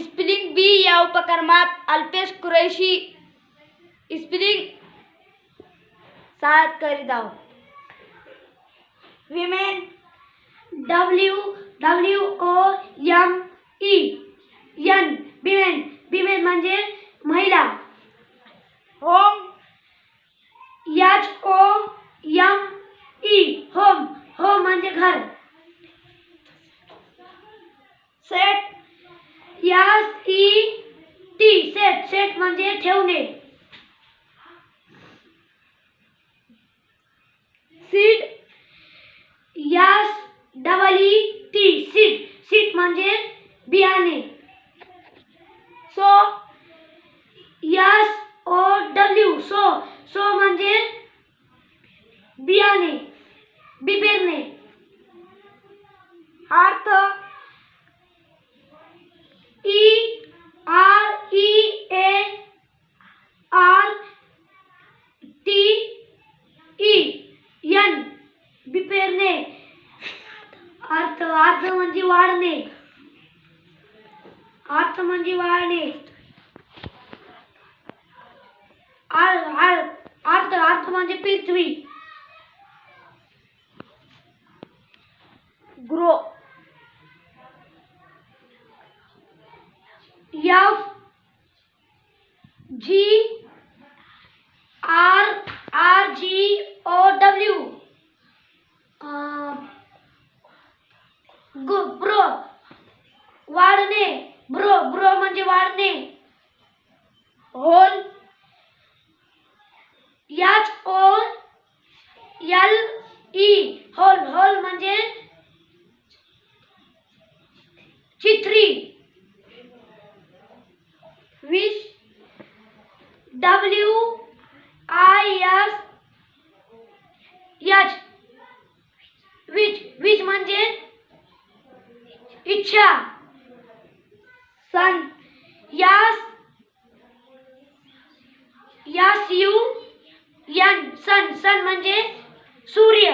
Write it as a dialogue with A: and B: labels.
A: Spelling बी या उपक्रमात Alpesh Qureshi spelling साथ करीत आहोत. विमेन WWOMEN विमेन विमेन म्हणजे महिला. होम HOME होम होम म्हणजे घर. सेट SET सेट सेट म्हणजे ठेवणे. सीड SEET सीड सीड म्हणजे बियाणे. सो SOW सो म्हणजे बियाणे बिपेरणे. अर्थ EREARTEN बिपेरणे. अर्थ अर्थ म्हणजे वाढणे. अर्थ म्हणजे वाढणे. अर्थ अर्थ म्हणजे पृथ्वी. ग्रो ग्रो वाढणे. ब्रो म्हणजे वाढणे. होल HOLE होल होल म्हणजे चित्री. विश WISH विश म्हणजे इच्छा. सन SUN सन सन म्हणजे सूर्य.